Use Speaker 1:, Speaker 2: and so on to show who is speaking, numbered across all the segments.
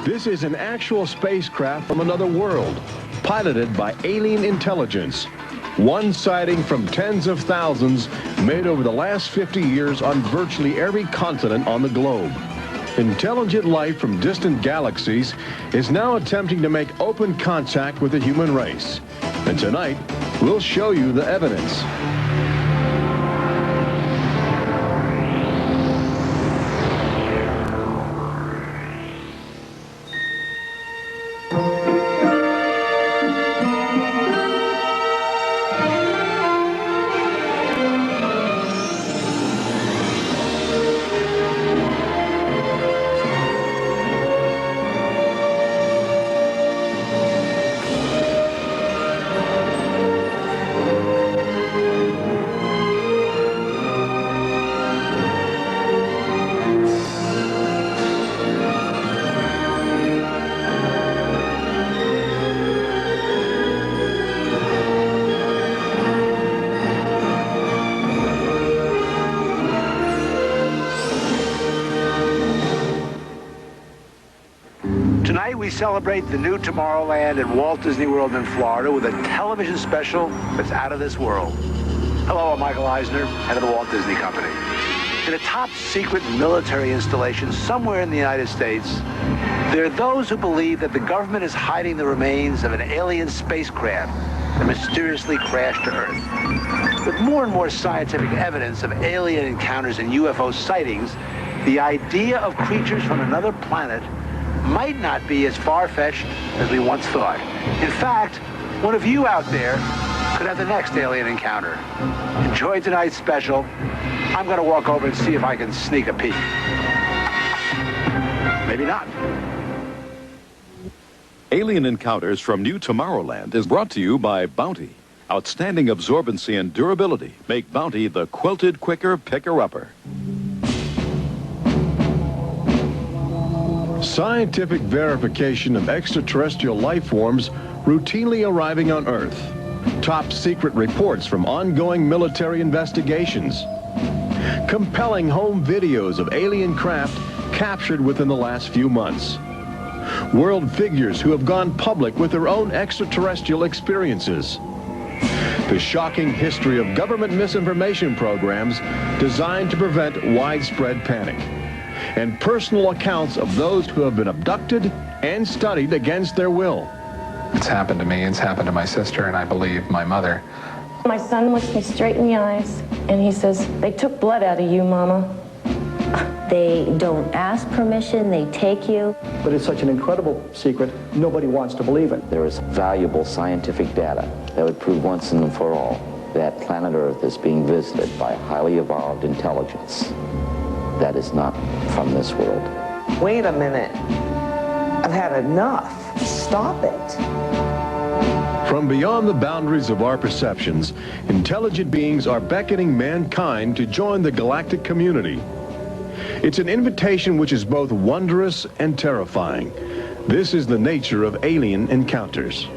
Speaker 1: This is an actual spacecraft from another world, piloted by alien intelligence. One sighting from tens of thousands made over the last 50 years on virtually every continent on the globe. Intelligent life from distant galaxies is now attempting to make open contact with the human race. And tonight, we'll show you the evidence.
Speaker 2: Tonight we celebrate the new Tomorrowland at Walt Disney World in Florida with a television special that's out of this world. Hello, I'm Michael Eisner, head of the Walt Disney Company. In a top-secret military installation somewhere in the United States, there are those who believe that the government is hiding the remains of an alien spacecraft that mysteriously crashed to Earth. With more and more scientific evidence of alien encounters and UFO sightings, the idea of creatures from another planet might not be as far-fetched as we once thought. In fact, one of you out there could have the next alien encounter. Enjoy tonight's special. I'm going to walk over and see if I can sneak a peek. Maybe not.
Speaker 3: Alien Encounters from New Tomorrowland is brought to you by Bounty. Outstanding absorbency and durability make Bounty the quilted quicker picker-upper.
Speaker 1: Scientific verification of extraterrestrial life forms routinely arriving on Earth. Top secret reports from ongoing military investigations. Compelling home videos of alien craft captured within the last few months. World figures who have gone public with their own extraterrestrial experiences. The shocking history of government misinformation programs designed to prevent widespread panic. And personal accounts of those who have been abducted and studied against their will.
Speaker 4: It's happened to me, it's happened to my sister, and I believe my mother.
Speaker 5: My son looks me straight in the eyes, and he says, "They took blood out of you, Mama."
Speaker 6: They don't ask permission, they take you.
Speaker 7: But it's such an incredible secret, nobody wants to believe it.
Speaker 8: There is valuable scientific data that would prove once and for all that planet Earth is being visited by a highly evolved intelligence that is not from this world.
Speaker 9: Wait a minute. I've had enough. Stop it.
Speaker 1: From beyond the boundaries of our perceptions, intelligent beings are beckoning mankind to join the galactic community. It's an invitation which is both wondrous and terrifying. This is the nature of alien encounters.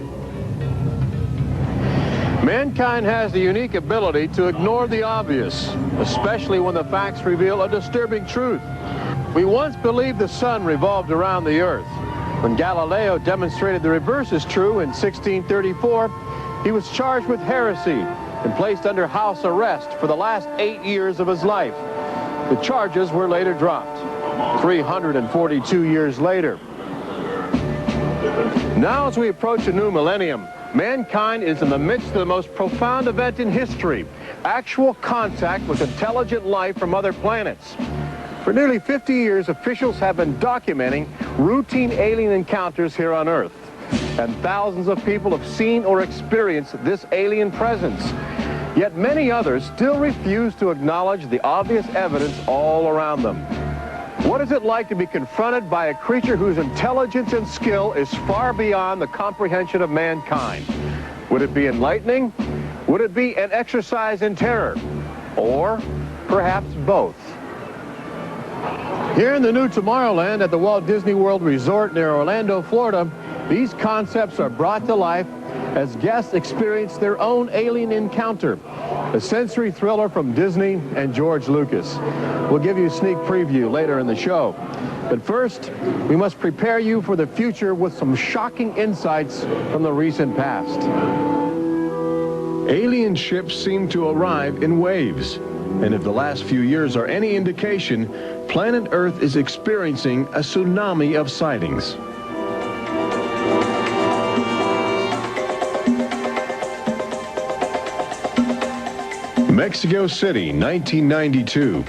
Speaker 1: Mankind has the unique ability to ignore the obvious, especially when the facts reveal a disturbing truth. We once believed the sun revolved around the earth. When Galileo demonstrated the reverse is true in 1634, he was charged with heresy and placed under house arrest for the last 8 years of his life. The charges were later dropped, 342 years later. Now, as we approach a new millennium, mankind is in the midst of the most profound event in history, actual contact with intelligent life from other planets. For nearly 50 years, officials have been documenting routine alien encounters here on Earth. And thousands of people have seen or experienced this alien presence. Yet many others still refuse to acknowledge the obvious evidence all around them. What is it like to be confronted by a creature whose intelligence and skill is far beyond the comprehension of mankind? Would it be enlightening? Would it be an exercise in terror? Or perhaps both? Here in the new Tomorrowland at the Walt Disney World Resort near Orlando, Florida, these concepts are brought to life as guests experience their own alien encounter, a sensory thriller from Disney and George Lucas. We'll give you a sneak preview later in the show. But first, we must prepare you for the future with some shocking insights from the recent past. Alien ships seem to arrive in waves. And if the last few years are any indication, planet Earth is experiencing a tsunami of sightings. Mexico City, 1992.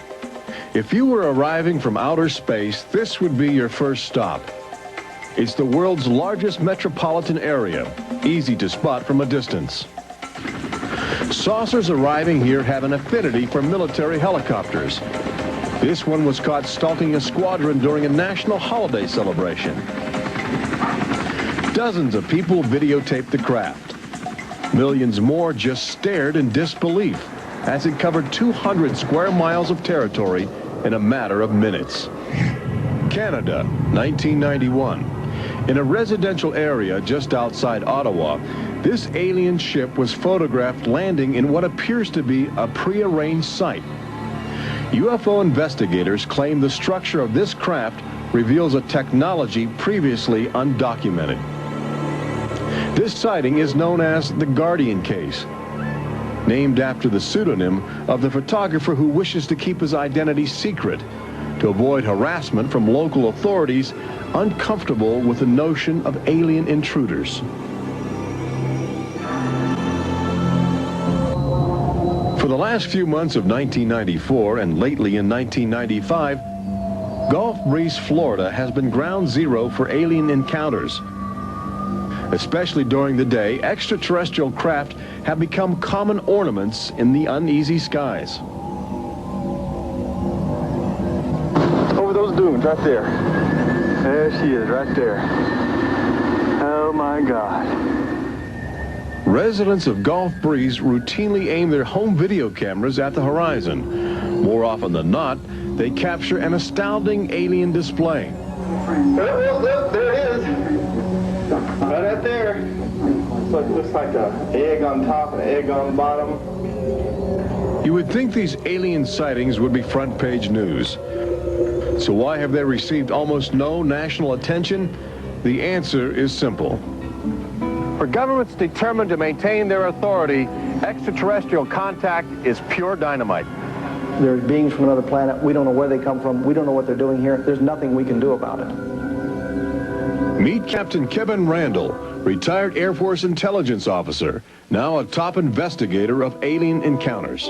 Speaker 1: If you were arriving from outer space, this would be your first stop. It's the world's largest metropolitan area, easy to spot from a distance. Saucers arriving here have an affinity for military helicopters. This one was caught stalking a squadron during a national holiday celebration. Dozens of people videotaped the craft. Millions more just stared in disbelief as it covered 200 square miles of territory in a matter of minutes. Canada, 1991. In a residential area just outside Ottawa, this alien ship was photographed landing in what appears to be a prearranged site. UFO investigators claim the structure of this craft reveals a technology previously undocumented. This sighting is known as the Guardian case, named after the pseudonym of the photographer who wishes to keep his identity secret to avoid harassment from local authorities uncomfortable with the notion of alien intruders. For the last few months of 1994 and lately in 1995, Gulf Breeze, Florida has been ground zero for alien encounters. Especially during the day, extraterrestrial craft have become common ornaments in the uneasy skies.
Speaker 10: Over those dunes, right there. There she is, right there. Oh my God.
Speaker 1: Residents of Gulf Breeze routinely aim their home video cameras at the horizon. More often than not, they capture an astounding alien display.
Speaker 10: Look, there it is. Right out there. Looks like an egg on top and an egg on bottom.
Speaker 1: You would think these alien sightings would be front page news. So why have they received almost no national attention? The answer is simple. For governments determined to maintain their authority, extraterrestrial contact is pure dynamite.
Speaker 7: They're beings from another planet. We don't know where they come from. We don't know what they're doing here. There's nothing we can do about it.
Speaker 1: Meet Captain Kevin Randall, retired Air Force intelligence officer, now a top investigator of alien encounters.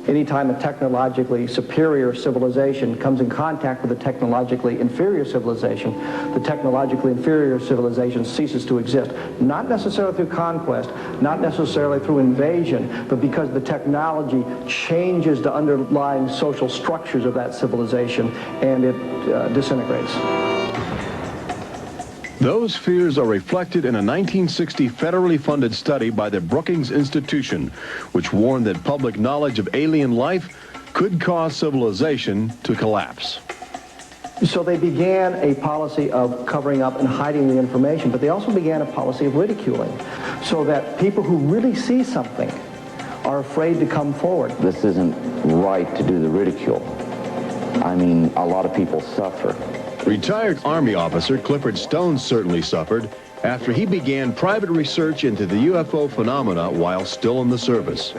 Speaker 7: Anytime a technologically superior civilization comes in contact with a technologically inferior civilization, the technologically inferior civilization ceases to exist. Not necessarily through conquest, not necessarily through invasion, but because the technology changes the underlying social structures of that civilization and it disintegrates.
Speaker 1: Those fears are reflected in a 1960 federally funded study by the Brookings Institution, which warned that public knowledge of alien life could cause civilization to collapse.
Speaker 7: So they began a policy of covering up and hiding the information, but they also began a policy of ridiculing, so that people who really see something are afraid to come forward.
Speaker 8: This isn't right to do the ridicule. I mean, a lot of people suffer.
Speaker 1: Retired Army officer Clifford Stone certainly suffered after he began private research into the UFO phenomena while still in the service.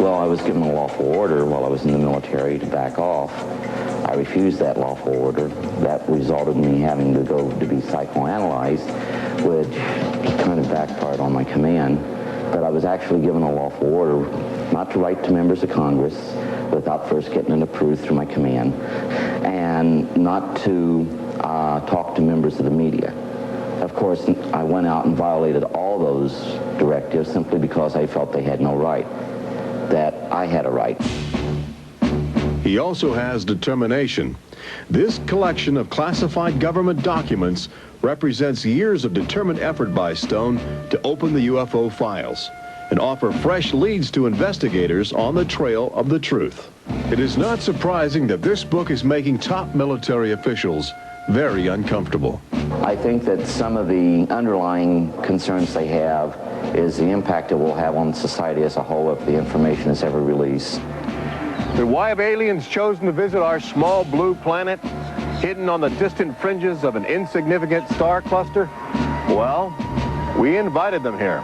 Speaker 8: Well, I was given a lawful order while I was in the military to back off. I refused that lawful order. That resulted in me having to go to be psychoanalyzed, which kind of backfired on my command. But I was actually given a lawful order not to write to members of Congress without first getting it approved through my command, and not to talk to members of the media. Of course, I went out and violated all those directives simply because I felt they had no right, that I had a right.
Speaker 1: He also has determination. This collection of classified government documents represents years of determined effort by Stone to open the UFO files and offer fresh leads to investigators on the trail of the truth. It is not surprising that this book is making top military officials very uncomfortable.
Speaker 8: I think that some of the underlying concerns they have is the impact it will have on society as a whole if the information is ever released.
Speaker 1: But why have aliens chosen to visit our small blue planet? hidden on the distant fringes of an insignificant star cluster? Well, we invited them here.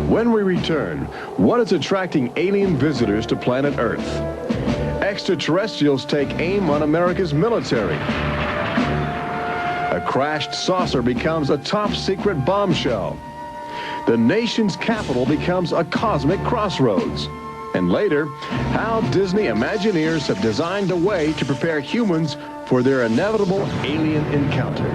Speaker 1: When we return, what is attracting alien visitors to planet Earth? Extraterrestrials take aim on America's military. A crashed saucer becomes a top-secret bombshell. The nation's capital becomes a cosmic crossroads. And later, how Disney Imagineers have designed a way to prepare humans for their inevitable alien encounter.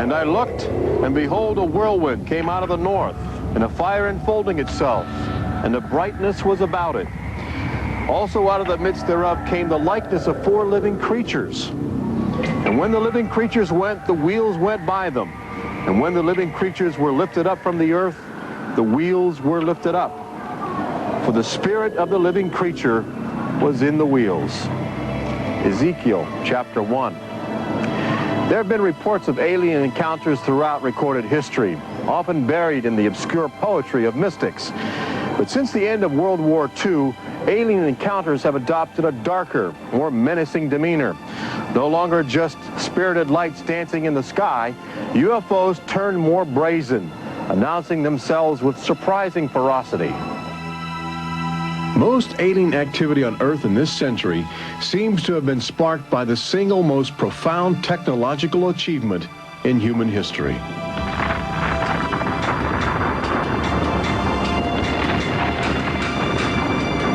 Speaker 1: And I looked, and behold, a whirlwind came out of the north, and a fire enfolding itself, and a brightness was about it. Also out of the midst thereof came the likeness of 4 living creatures. And when the living creatures went, the wheels went by them. And when the living creatures were lifted up from the earth, the wheels were lifted up. For the spirit of the living creature was in the wheels. Ezekiel chapter 1. There have been reports of alien encounters throughout recorded history, often buried in the obscure poetry of mystics. But since the end of World War II, alien encounters have adopted a darker, more menacing demeanor. No longer just spirited lights dancing in the sky, UFOs turn more brazen, announcing themselves with surprising ferocity. Most alien activity on Earth in this century seems to have been sparked by the single most profound technological achievement in human history.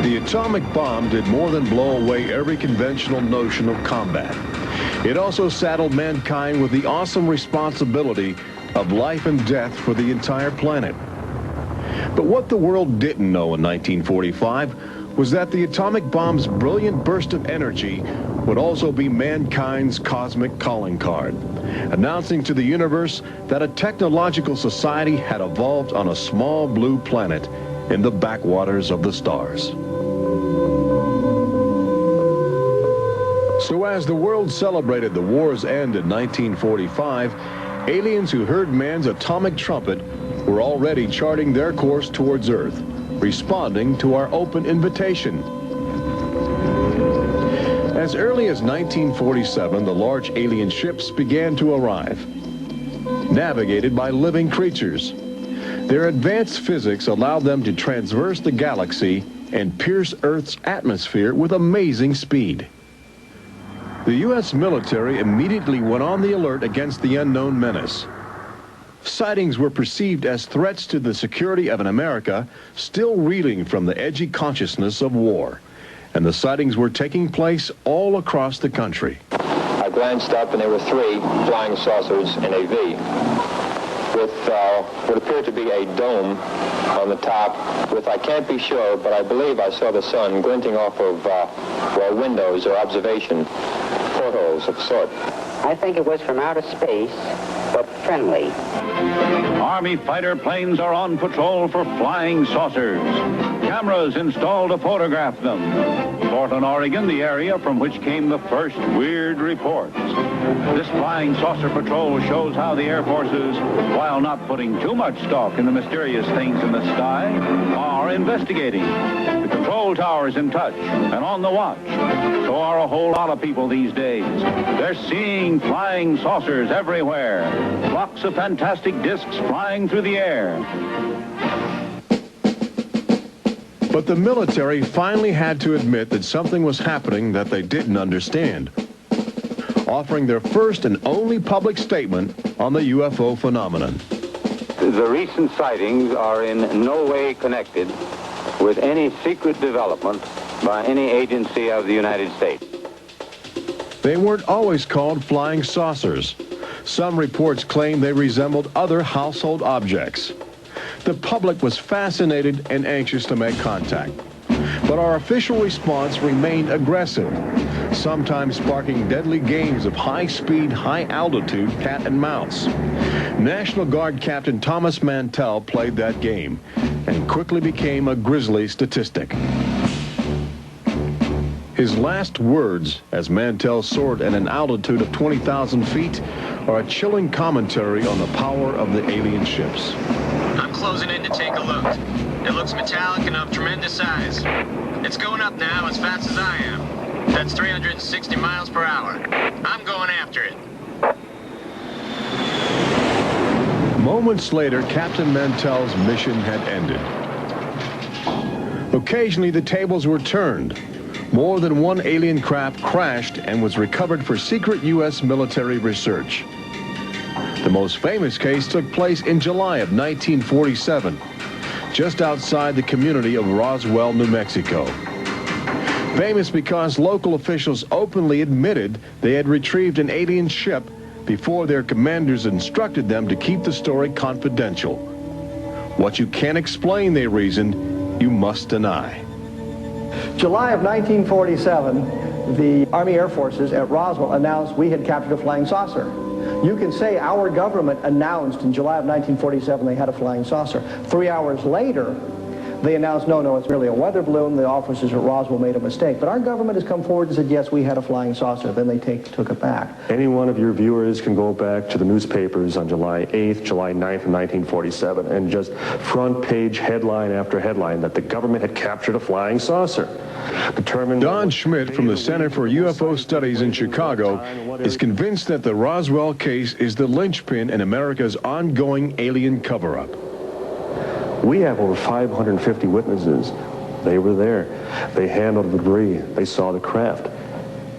Speaker 1: The atomic bomb did more than blow away every conventional notion of combat. It also saddled mankind with the awesome responsibility of life and death for the entire planet. But what the world didn't know in 1945 was that the atomic bomb's brilliant burst of energy would also be mankind's cosmic calling card, announcing to the universe that a technological society had evolved on a small blue planet in the backwaters of the stars. So as the world celebrated the war's end in 1945, aliens who heard man's atomic trumpet were already charting their course towards Earth, responding to our open invitation. As early as 1947, the large alien ships began to arrive, navigated by living creatures. Their advanced physics allowed them to traverse the galaxy and pierce Earth's atmosphere with amazing speed. The U.S. military immediately went on the alert against the unknown menace. Sightings were perceived as threats to the security of an America still reeling from the edgy consciousness of war. And the sightings were taking place all across the country.
Speaker 11: I glanced up and there were 3 flying saucers in a V with what appeared to be a dome on the top with, I can't be sure, but I believe I saw the sun glinting off of windows or observation portholes of sort.
Speaker 12: I think it was from outer space, but friendly.
Speaker 13: Army fighter planes are on patrol for flying saucers. Cameras installed to photograph them. Portland, Oregon, the area from which came the first weird reports. This flying saucer patrol shows how the Air Forces, while not putting too much stock in the mysterious things in the sky, are investigating. The control tower's in touch and on the watch. So are a whole lot of people these days. They're seeing flying saucers everywhere. Flocks of fantastic discs flying through the air.
Speaker 1: But the military finally had to admit that something was happening that they didn't understand, offering their first and only public statement on the UFO phenomenon.
Speaker 14: The recent sightings are in no way connected with any secret development by any agency of the United States.
Speaker 1: They weren't always called flying saucers. Some reports claim they resembled other household objects. The public was fascinated and anxious to make contact. But our official response remained aggressive, sometimes sparking deadly games of high-speed, high-altitude cat and mouse. National Guard Captain Thomas Mantell played that game and quickly became a grisly statistic. His last words, as Mantell soared at an altitude of 20,000 feet, are a chilling commentary on the power of the alien ships.
Speaker 15: I'm closing in to take a look. It looks metallic and of tremendous size. It's going up now as fast as I am. That's 360 miles per hour. I'm going after it.
Speaker 1: Moments later, Captain Mantell's mission had ended. Occasionally, the tables were turned. More than one alien craft crashed and was recovered for secret U.S. military research. The most famous case took place in July of 1947, just outside the community of Roswell, New Mexico. Famous because local officials openly admitted they had retrieved an alien ship before their commanders instructed them to keep the story confidential. What you can't explain, they reasoned, you must deny.
Speaker 7: July of 1947, the Army Air Forces at Roswell announced we had captured a flying saucer. You can say our government announced in July of 1947 they had a flying saucer. 3 hours later, they announced, no, it's merely a weather balloon. The officers at Roswell made a mistake. But our government has come forward and said, yes, we had a flying saucer. Then they took it back.
Speaker 16: Any one of your viewers can go back to the newspapers on July 8th, July 9th of 1947, and just front page headline after headline that the government had captured a flying saucer.
Speaker 1: Don Schmidt from the Center for UFO Studies in Chicago is convinced that the Roswell case is the linchpin in America's ongoing alien cover-up.
Speaker 16: We have over 550 witnesses. They were there. They handled the debris. They saw the craft.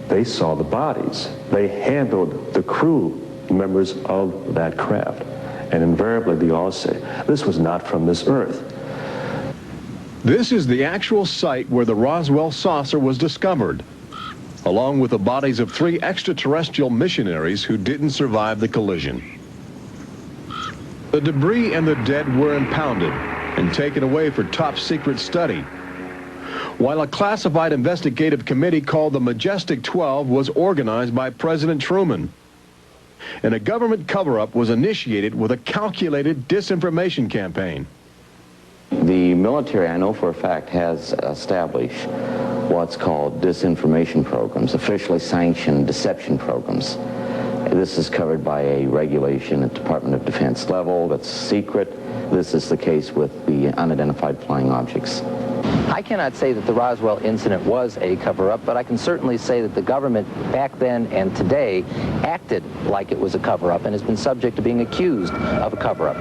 Speaker 16: They saw the bodies. They handled the crew members of that craft. And invariably, they all say, this was not from this earth.
Speaker 1: This is the actual site where the Roswell saucer was discovered, along with the bodies of 3 extraterrestrial missionaries who didn't survive the collision. The debris and the dead were impounded and taken away for top-secret study, while a classified investigative committee called the Majestic 12 was organized by President Truman. And a government cover-up was initiated with a calculated disinformation campaign.
Speaker 8: The military, I know for a fact, has established what's called disinformation programs, officially sanctioned deception programs. This is covered by a regulation at Department of Defense level that's secret. This is the case with the unidentified flying objects.
Speaker 17: I cannot say that the Roswell incident was a cover-up, but I can certainly say that the government back then and today acted like it was a cover-up and has been subject to being accused of a cover-up.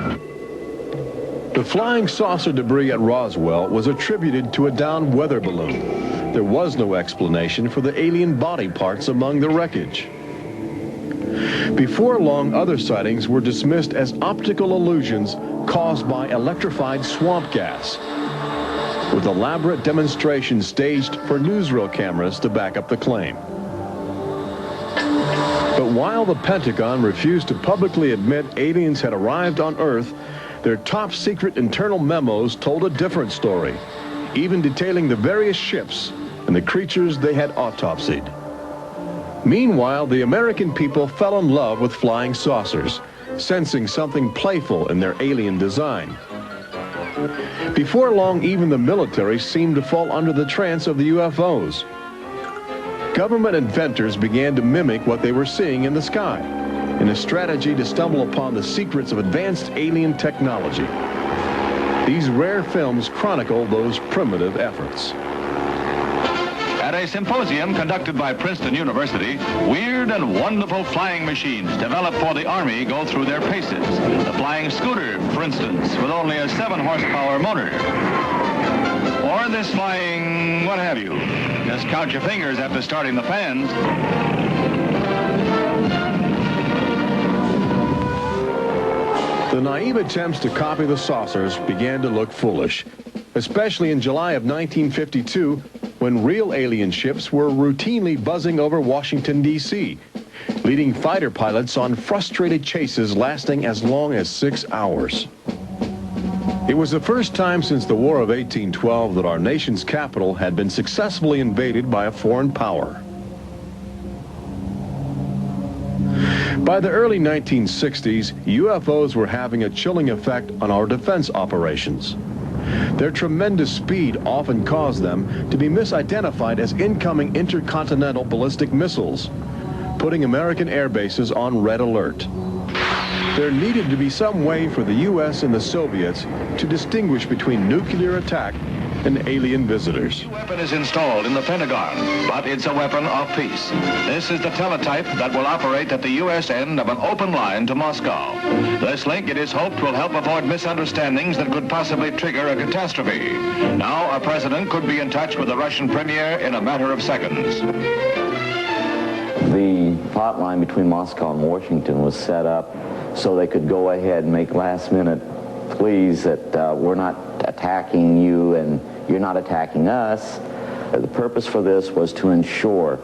Speaker 1: The flying saucer debris at Roswell was attributed to a downed weather balloon. There was no explanation for the alien body parts among the wreckage. Before long, other sightings were dismissed as optical illusions caused by electrified swamp gas, with elaborate demonstrations staged for newsreel cameras to back up the claim. But while the Pentagon refused to publicly admit aliens had arrived on Earth, their top-secret internal memos told a different story, even detailing the various ships and the creatures they had autopsied. Meanwhile, the American people fell in love with flying saucers, sensing something playful in their alien design. Before long, even the military seemed to fall under the trance of the UFOs. Government inventors began to mimic what they were seeing in the sky, in a strategy to stumble upon the secrets of advanced alien technology. These rare films chronicle those primitive efforts.
Speaker 13: At a symposium conducted by Princeton University, weird and wonderful flying machines developed for the Army go through their paces. The flying scooter, for instance, with only a 7-horsepower motor. Or this flying what have you. Just count your fingers after starting the fans.
Speaker 1: The naive attempts to copy the saucers began to look foolish, especially in July of 1952, when real alien ships were routinely buzzing over Washington, D.C., leading fighter pilots on frustrated chases lasting as long as 6 hours. It was the first time since the War of 1812 that our nation's capital had been successfully invaded by a foreign power. By the early 1960s, UFOs were having a chilling effect on our defense operations. Their tremendous speed often caused them to be misidentified as incoming intercontinental ballistic missiles, putting American air bases on red alert. There needed to be some way for the U.S. and the Soviets to distinguish between nuclear attack and alien visitors.
Speaker 18: The weapon is installed in the Pentagon, but it's a weapon of peace. This is the teletype that will operate at the U.S. end of an open line to Moscow. This link, it is hoped, will help avoid misunderstandings that could possibly trigger a catastrophe. Now, a president could be in touch with the Russian premier in a matter of seconds.
Speaker 8: The hotline between Moscow and Washington was set up so they could go ahead and make last-minute pleas that we're not attacking you and you're not attacking us. The purpose for this was to ensure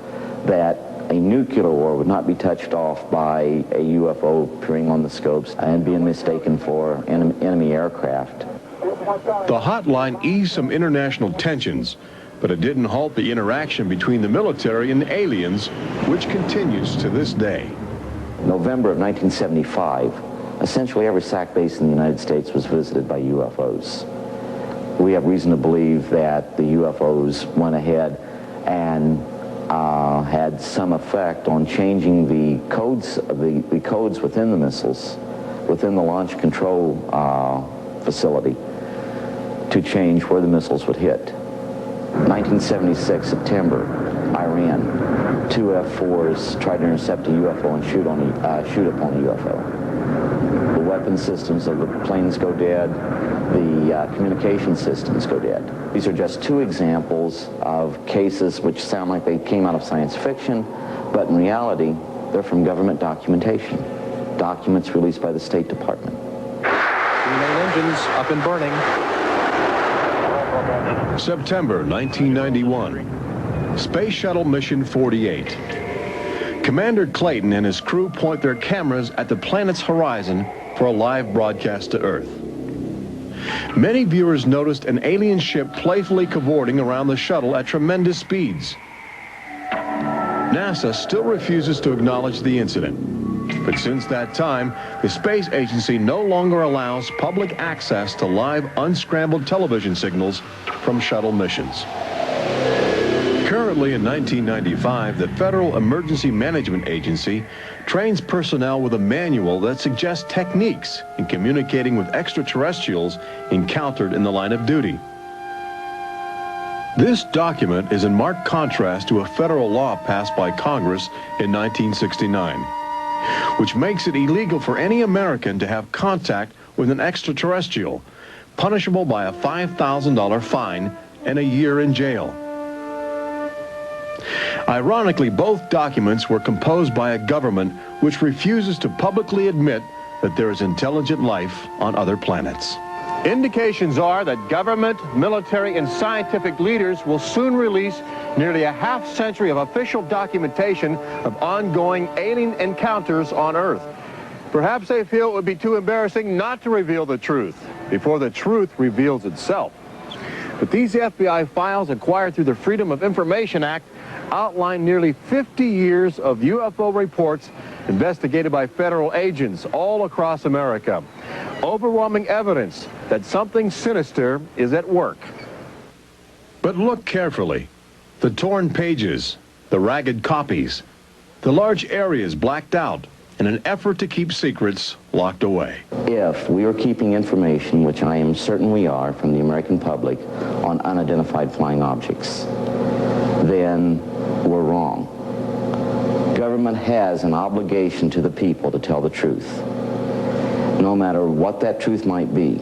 Speaker 8: that a nuclear war would not be touched off by a UFO appearing on the scopes and being mistaken for enemy aircraft.
Speaker 1: The hotline eased some international tensions, but it didn't halt the interaction between the military and the aliens, which continues to this day.
Speaker 8: November of 1975, essentially every SAC base in the United States was visited by UFOs. We have reason to believe that the UFOs went ahead and had some effect on changing the codes within the missiles, within the launch control facility, to change where the missiles would hit. 1976, September, Iran. 2 F-4s tried to intercept a UFO and shoot upon a UFO. The weapon systems of the planes go dead. The communication systems go dead. These are just 2 examples of cases which sound like they came out of science fiction, but in reality, they're from government documentation. Documents released by the State Department.
Speaker 19: 3 main engines up and burning.
Speaker 1: September 1991. Space Shuttle Mission 48. Commander Clayton and his crew point their cameras at the planet's horizon for a live broadcast to Earth. Many viewers noticed an alien ship playfully cavorting around the shuttle at tremendous speeds. NASA still refuses to acknowledge the incident. But since that time, the space agency no longer allows public access to live unscrambled television signals from shuttle missions. Currently in 1995, the Federal Emergency Management Agency trains personnel with a manual that suggests techniques in communicating with extraterrestrials encountered in the line of duty. This document is in marked contrast to a federal law passed by Congress in 1969, which makes it illegal for any American to have contact with an extraterrestrial, punishable by a $5,000 fine and a year in jail. Ironically, both documents were composed by a government which refuses to publicly admit that there is intelligent life on other planets. Indications are that government, military, and scientific leaders will soon release nearly a half-century of official documentation of ongoing alien encounters on Earth. Perhaps they feel it would be too embarrassing not to reveal the truth before the truth reveals itself. But these FBI files acquired through the Freedom of Information Act outline nearly 50 years of UFO reports investigated by federal agents all across America. Overwhelming evidence that something sinister is at work. But look carefully. The torn pages, the ragged copies, the large areas blacked out in an effort to keep secrets locked away.
Speaker 8: If we are keeping information, which I am certain we are, from the American public on unidentified flying objects, then we're wrong. Government has an obligation to the people to tell the truth. No matter what that truth might be,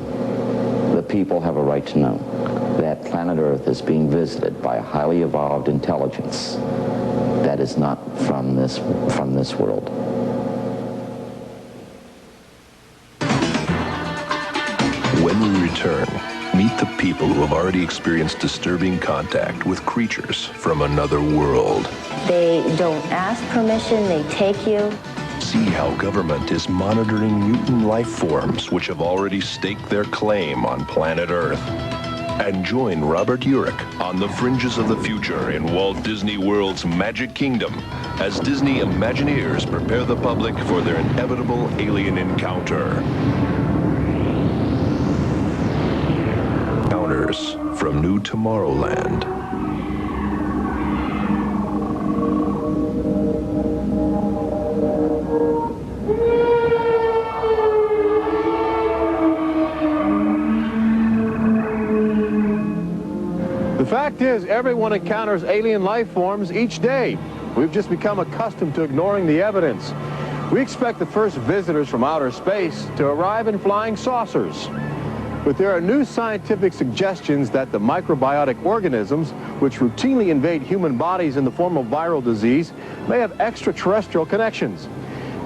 Speaker 8: the people have a right to know that planet Earth is being visited by a highly evolved intelligence that is not from this world.
Speaker 20: When we return, meet the people who have already experienced disturbing contact with creatures from another world.
Speaker 6: They don't ask permission, they take you.
Speaker 20: See how government is monitoring mutant life forms which have already staked their claim on planet Earth. And join Robert Urich on the fringes of the future in Walt Disney World's Magic Kingdom as Disney Imagineers prepare the public for their inevitable alien encounter. encounters from New Tomorrowland.
Speaker 1: The fact is, everyone encounters alien life forms each day. We've just become accustomed to ignoring the evidence. We expect the first visitors from outer space to arrive in flying saucers. But there are new scientific suggestions that the microbiotic organisms, which routinely invade human bodies in the form of viral disease, may have extraterrestrial connections.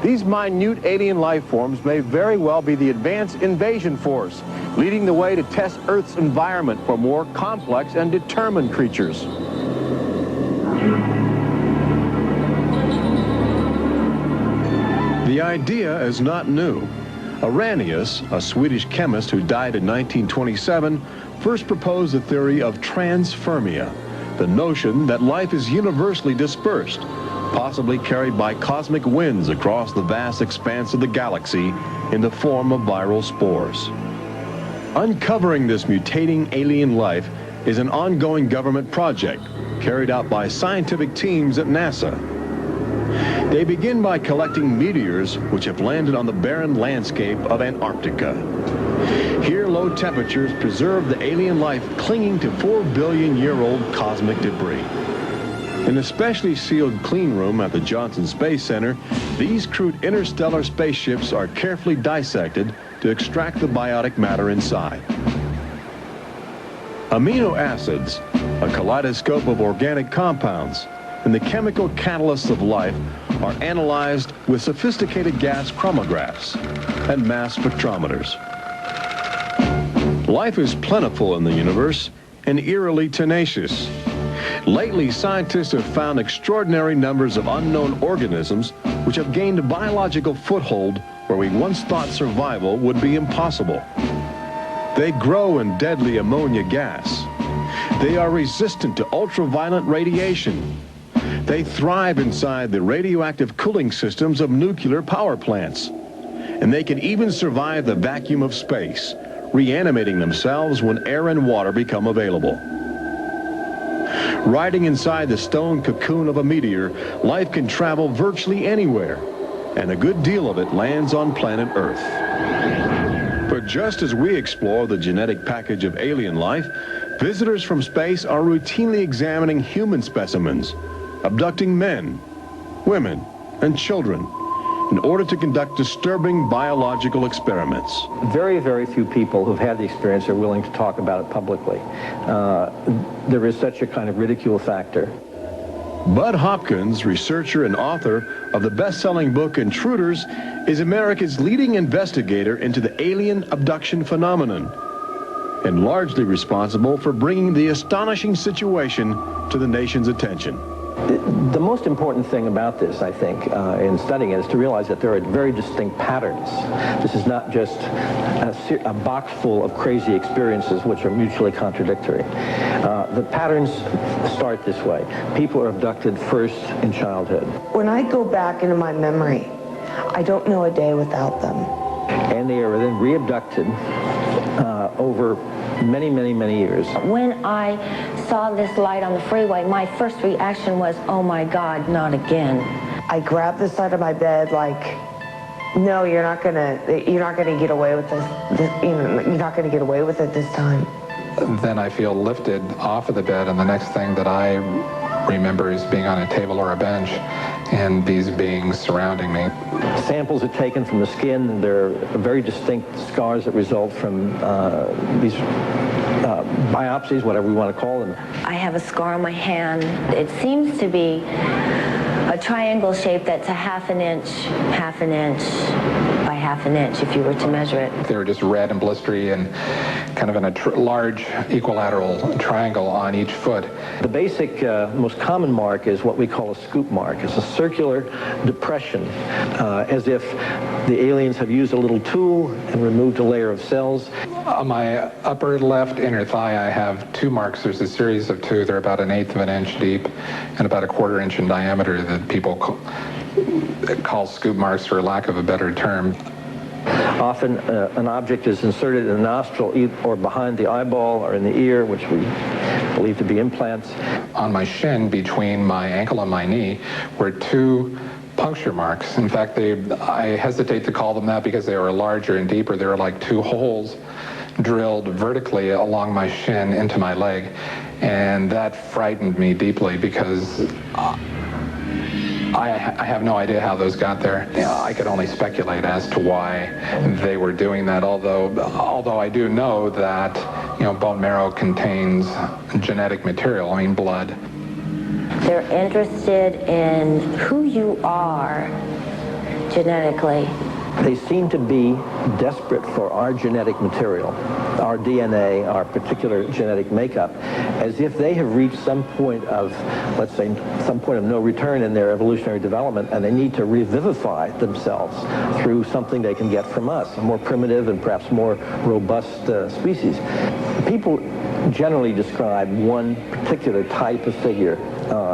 Speaker 1: These minute alien life forms may very well be the advanced invasion force, leading the way to test Earth's environment for more complex and determined creatures. The idea is not new. Arrhenius, a Swedish chemist who died in 1927, first proposed the theory of transfermia, the notion that life is universally dispersed, possibly carried by cosmic winds across the vast expanse of the galaxy in the form of viral spores. Uncovering this mutating alien life is an ongoing government project carried out by scientific teams at NASA. They begin by collecting meteors which have landed on the barren landscape of Antarctica. Here, low temperatures preserve the alien life clinging to 4-billion-year-old cosmic debris. In a specially sealed clean room at the Johnson Space Center, these crude interstellar spaceships are carefully dissected to extract the biotic matter inside. Amino acids, a kaleidoscope of organic compounds, and the chemical catalysts of life are analyzed with sophisticated gas chromatographs and mass spectrometers. Life is plentiful in the universe and eerily tenacious. Lately, scientists have found extraordinary numbers of unknown organisms which have gained a biological foothold where we once thought survival would be impossible. They grow in deadly ammonia gas. They are resistant to ultraviolet radiation. They thrive inside the radioactive cooling systems of nuclear power plants. And they can even survive the vacuum of space, reanimating themselves when air and water become available. Riding inside the stone cocoon of a meteor, life can travel virtually anywhere, and a good deal of it lands on planet Earth. But just as we explore the genetic package of alien life, visitors from space are routinely examining human specimens, abducting men, women, and children in order to conduct disturbing biological experiments.
Speaker 7: Very, very few people who've had the experience are willing to talk about it publicly. There is such a kind of ridicule factor.
Speaker 1: Bud Hopkins, researcher and author of the best-selling book Intruders, is America's leading investigator into the alien abduction phenomenon, and largely responsible for bringing the astonishing situation to the nation's attention.
Speaker 7: The most important thing about this, I think, in studying it, is to realize that there are very distinct patterns. This is not just a box full of crazy experiences which are mutually contradictory. The patterns start this way. People are abducted first in childhood.
Speaker 9: When I go back into my memory, I don't know a day without them.
Speaker 7: And they are then re-abducted over many, many, many years.
Speaker 6: When I saw this light on the freeway, my first reaction was, oh my God, not again.
Speaker 9: I grabbed the side of my bed like, no, you're not gonna get away with this. You're not gonna get away with it this time.
Speaker 4: Then I feel lifted off of the bed, and the next thing that I remember is being on a table or a bench and these beings surrounding me.
Speaker 7: Samples are taken from the skin, and there are very distinct scars that result from these biopsies, whatever we want to call them.
Speaker 6: I have a scar on my hand. It seems to be a triangle shape that's a half an inch by half an inch if you were to measure it.
Speaker 4: They were just red and blistery and kind of in a large equilateral triangle on each foot.
Speaker 7: The basic, most common mark is what we call a scoop mark. It's a circular depression, as if the aliens have used a little tool and removed a layer of cells.
Speaker 4: On my upper left inner thigh, I have two marks. There's a series of two. They're about 1/8 of an inch deep and about 1/4 inch in diameter that people call scoop marks, for lack of a better term.
Speaker 21: Often an object is inserted in the nostril or behind the eyeball or in the ear, which we believe to be implants.
Speaker 4: On my shin, between my ankle and my knee, were 2 puncture marks. In fact, I hesitate to call them that because they were larger and deeper. They were like 2 holes drilled vertically along my shin into my leg. And that frightened me deeply because I have no idea how those got there. I could only speculate as to why they were doing that, although I do know that, bone marrow contains genetic material, I mean blood.
Speaker 6: They're interested in who you are genetically.
Speaker 2: They seem to be desperate for our genetic material, our DNA, our particular genetic makeup, as if they have reached some point of, let's say, some point of no return in their evolutionary development, and they need to revivify themselves through something they can get from us, a more primitive and perhaps more robust species. People generally describe one particular type of figure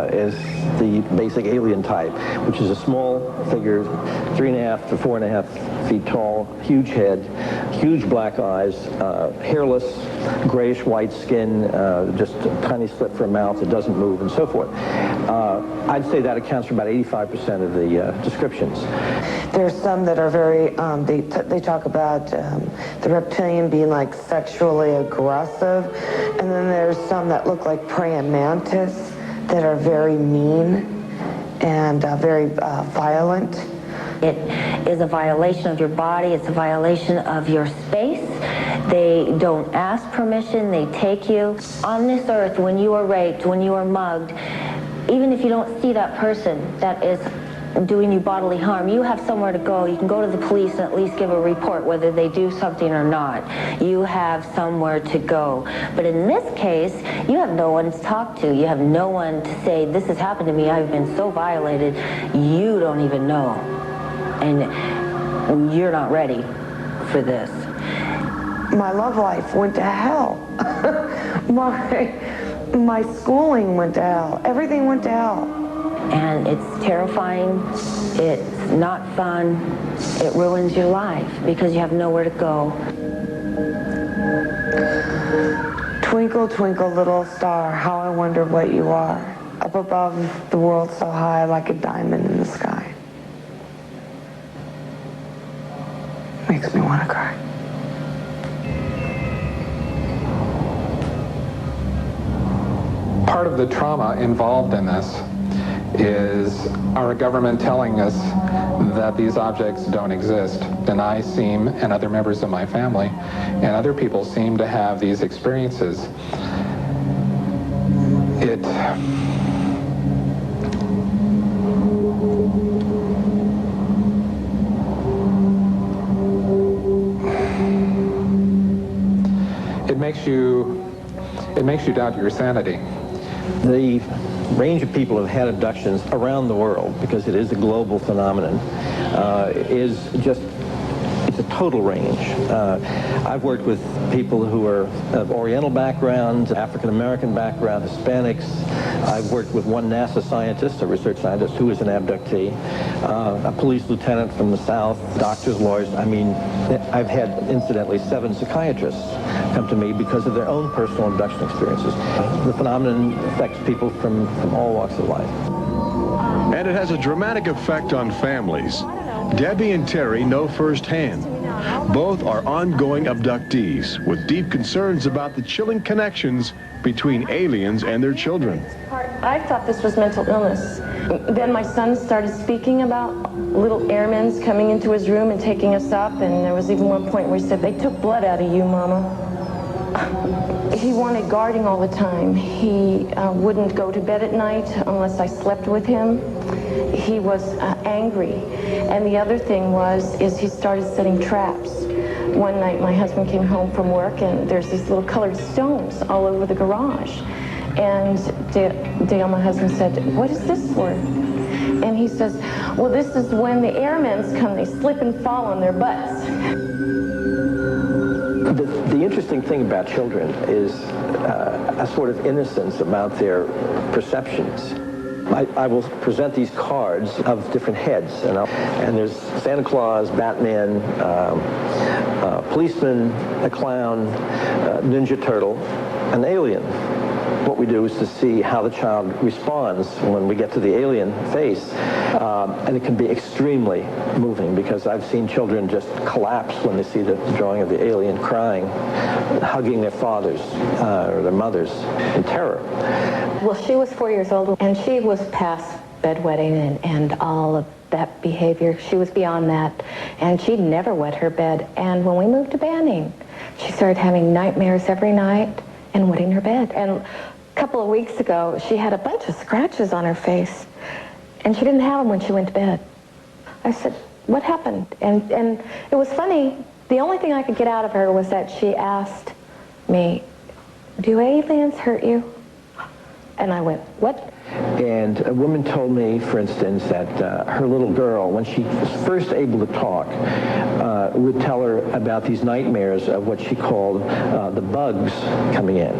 Speaker 2: as the basic alien type, which is a small figure, 3.5 to 4.5 feet tall, huge head, huge black eyes, hairless, grayish-white skin, just a tiny slit for a mouth that doesn't move, and so forth. I'd say that accounts for about 85% of the descriptions.
Speaker 9: There's some that are very, they talk about the reptilian being like sexually aggressive, and then there's some that look like praying mantis that are very mean and very violent.
Speaker 6: It is a violation of your body. It's a violation of your space. They don't ask permission. They take you. On this earth, when you are raped, when you are mugged, even if you don't see that person that is doing you bodily harm, you have somewhere to go. You can go to the police and at least give a report whether they do something or not. You have somewhere to go. But in this case, you have no one to talk to. You have no one to say, this has happened to me, I've been so violated. You don't even know. And you're not ready for this.
Speaker 9: My love life went to hell. My schooling went to hell. Everything went to hell.
Speaker 6: And it's terrifying, it's not fun, it ruins your life because you have nowhere to go.
Speaker 9: Twinkle, twinkle, little star, how I wonder what you are. Up above the world so high like a diamond in the sky. Makes me want to cry.
Speaker 4: Part of the trauma involved in this is our government telling us that these objects don't exist. And I seem, and other members of my family, and other people seem to have these experiences. It makes you doubt your sanity.
Speaker 2: The range of people who have had abductions around the world, because it is a global phenomenon, is just, it's a total range. I've worked with people who are of Oriental backgrounds, African-American background, Hispanics. I've worked with one NASA scientist, a research scientist, who is an abductee, a police lieutenant from the South, doctors, lawyers. I mean, I've had, incidentally, 7 psychiatrists come to me because of their own personal abduction experiences. The phenomenon affects people from all walks of life.
Speaker 1: And it has a dramatic effect on families. Debbie and Terry know firsthand. Both are ongoing abductees with deep concerns about the chilling connections between aliens and their children.
Speaker 5: I thought this was mental illness. Then my son started speaking about little airmen coming into his room and taking us up, and there was even one point where he said, "They took blood out of you, Mama." He wanted guarding all the time. He wouldn't go to bed at night unless I slept with him. He was angry. And the other thing is he started setting traps. One night my husband came home from work and there's these little colored stones all over the garage. And Dale, my husband, said, "What is this for?" And he says, "Well, this is when the airmen come, they slip and fall on their butts."
Speaker 2: The interesting thing about children is a sort of innocence about their perceptions.
Speaker 21: I will present these cards of different heads, and there's Santa Claus, Batman, policeman, a clown, Ninja Turtle, an alien. What we do is to see how the child responds when we get to the alien face, and it can be extremely moving because I've seen children just collapse when they see the drawing of the alien, crying, hugging their fathers or their mothers in terror.
Speaker 3: Well, she was 4 years old, and she was past bedwetting and all of that behavior. She was beyond that, and she'd never wet her bed. And when we moved to Banning, she started having nightmares every night and wetting her bed. And a couple of weeks ago, she had a bunch of scratches on her face, and she didn't have them when she went to bed. I said, what happened? And it was funny. The only thing I could get out of her was that she asked me, do aliens hurt you? And I went, what?
Speaker 21: And a woman told me, for instance, that her little girl, when she was first able to talk, would tell her about these nightmares of what she called the bugs coming in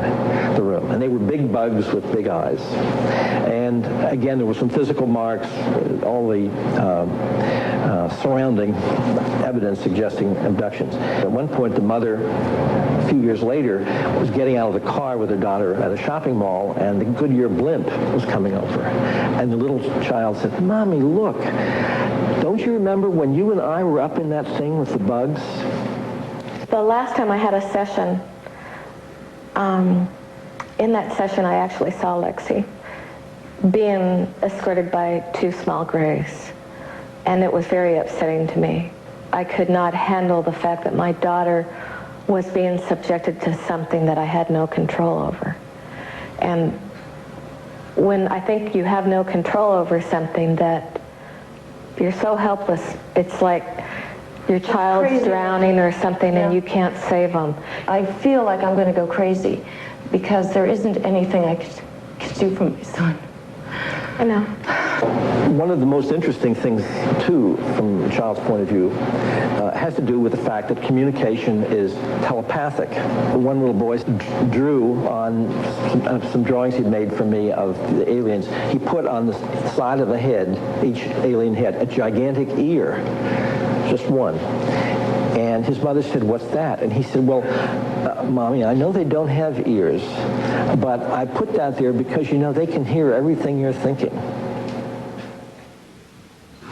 Speaker 21: the room. And they were big bugs with big eyes. And again, there were some physical marks, all the surrounding evidence suggesting abductions. At one point, the mother, a few years later, was getting out of the car with her daughter at a shopping mall, and the Goodyear blimp was coming over. And the little child said, Mommy, look, don't you remember when you and I were up in that thing with the bugs?
Speaker 3: The last time I had a session, in that session I actually saw Lexi being escorted by two small grays. And it was very upsetting to me. I could not handle the fact that my daughter was being subjected to something that I had no control over. And when I think you have no control over something, that you're so helpless, it's like your child's drowning or something, and you can't save them.
Speaker 5: I feel like I'm going to go crazy because there isn't anything I could do for my son.
Speaker 3: I know.
Speaker 21: One of the most interesting things, too, from a child's point of view, has to do with the fact that communication is telepathic. One little boy drew on some drawings he'd made for me of the aliens. He put on the side of the head, each alien head, a gigantic ear, just one. And his mother said, what's that? And he said, well, Mommy, I know they don't have ears, but I put that there because, you know, they can hear everything you're thinking.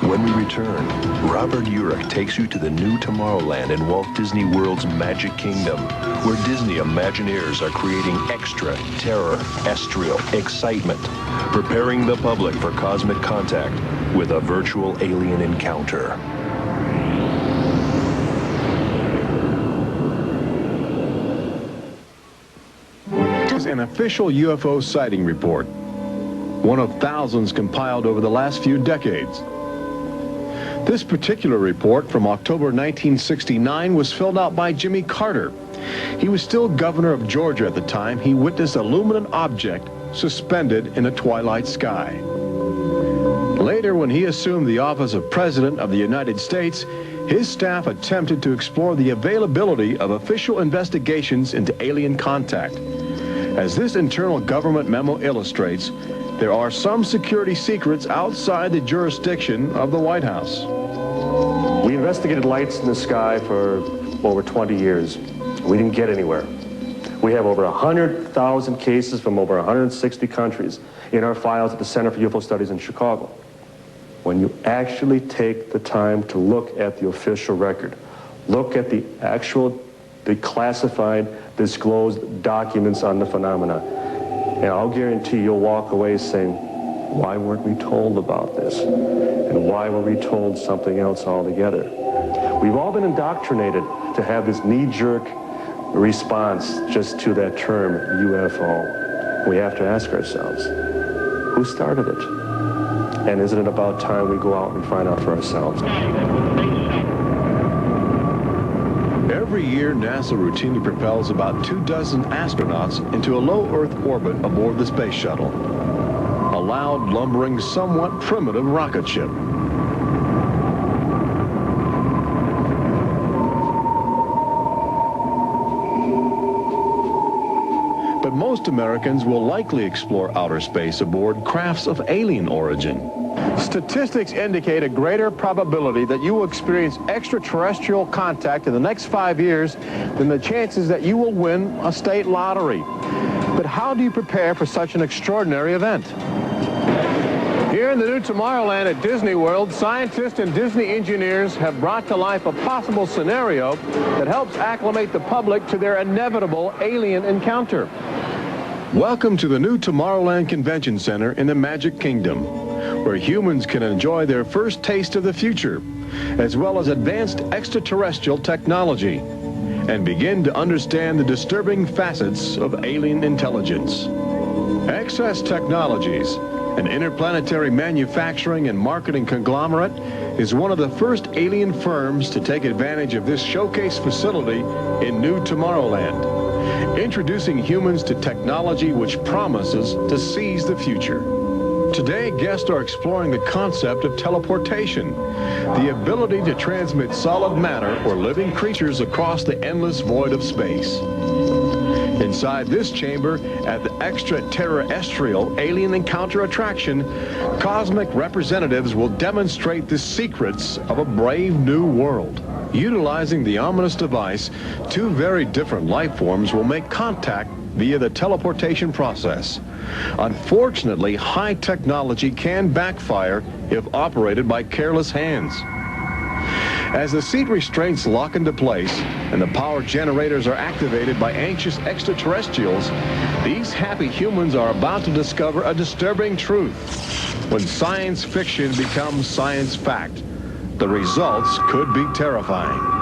Speaker 20: When we return, Robert Urich takes you to the new Tomorrowland in Walt Disney World's Magic Kingdom, where Disney Imagineers are creating extra terror, estrial excitement, preparing the public for cosmic contact with a virtual alien encounter.
Speaker 1: This is an official UFO sighting report, one of thousands compiled over the last few decades. This particular report from October 1969 was filled out by Jimmy Carter. He was still governor of Georgia at the time. He witnessed a luminous object suspended in a twilight sky. Later, when he assumed the office of President of the United States, his staff attempted to explore the availability of official investigations into alien contact. As this internal government memo illustrates, there are some security secrets outside the jurisdiction of the White House.
Speaker 16: We investigated lights in the sky for over 20 years. We didn't get anywhere. We have over 100,000 cases from over 160 countries in our files at the Center for UFO Studies in Chicago. When you actually take the time to look at the official record, look at the actual declassified, disclosed documents on the phenomena, and I'll guarantee you'll walk away saying, why weren't we told about this? And why were we told something else altogether? We've all been indoctrinated to have this knee-jerk response just to that term, UFO. We have to ask ourselves, who started it? And isn't it about time we go out and find out for ourselves?
Speaker 1: Every year, NASA routinely propels about 24 astronauts into a low Earth orbit aboard the space shuttle, a loud, lumbering, somewhat primitive rocket ship.
Speaker 16: but most Americans will likely explore outer space aboard crafts of alien origin.
Speaker 1: Statistics indicate a greater probability that you will experience extraterrestrial contact in the next 5 years than the chances that you will win a state lottery. But how do you prepare for such an extraordinary event? Here in the new Tomorrowland at Disney World, scientists and Disney engineers have brought to life a possible scenario that helps acclimate the public to their inevitable alien encounter. Welcome to the new Tomorrowland Convention Center in the Magic Kingdom, where humans can enjoy their first taste of the future, as well as advanced extraterrestrial technology, and begin to understand the disturbing facets of alien intelligence. Access Technologies, an interplanetary manufacturing and marketing conglomerate, is one of the first alien firms to take advantage of this showcase facility in New Tomorrowland, introducing humans to technology which promises to seize the future. Today, guests are exploring the concept of teleportation, the ability to transmit solid matter or living creatures across the endless void of space. Inside this chamber, at the extraterrestrial alien encounter attraction, cosmic representatives will demonstrate the secrets of a brave new world. Utilizing the ominous device, two very different life forms will make contact via the teleportation process. Unfortunately, high technology can backfire if operated by careless hands. As the seat restraints lock into place and the power generators are activated by anxious extraterrestrials, these happy humans are about to discover a disturbing truth. When science fiction becomes science fact, the results could be terrifying.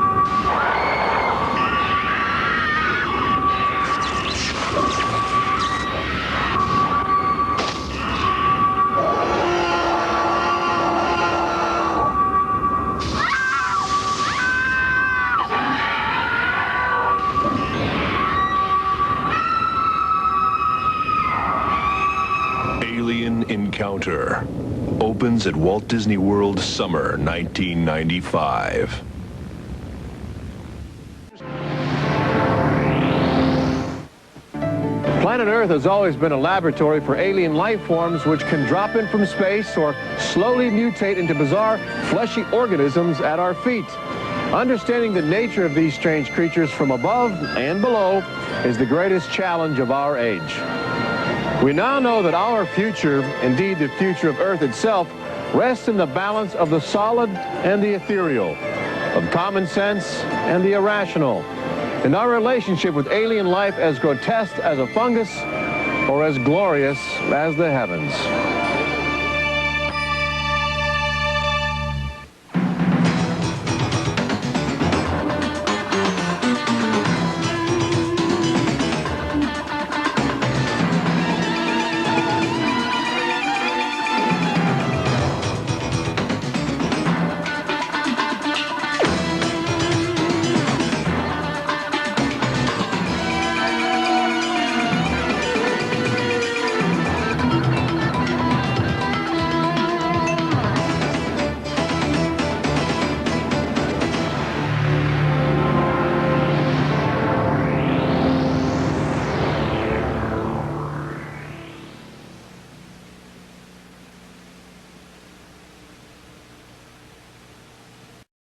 Speaker 20: Encounter opens at Walt Disney World summer 1995.
Speaker 1: Planet Earth has always been a laboratory for alien life forms which can drop in from space or slowly mutate into bizarre fleshy organisms at our feet. Understanding the nature of these strange creatures from above and below is the greatest challenge of our age. We now know that our future, indeed the future of Earth itself, rests in the balance of the solid and the ethereal, of common sense and the irrational, in our relationship with alien life as grotesque as a fungus or as glorious as the heavens.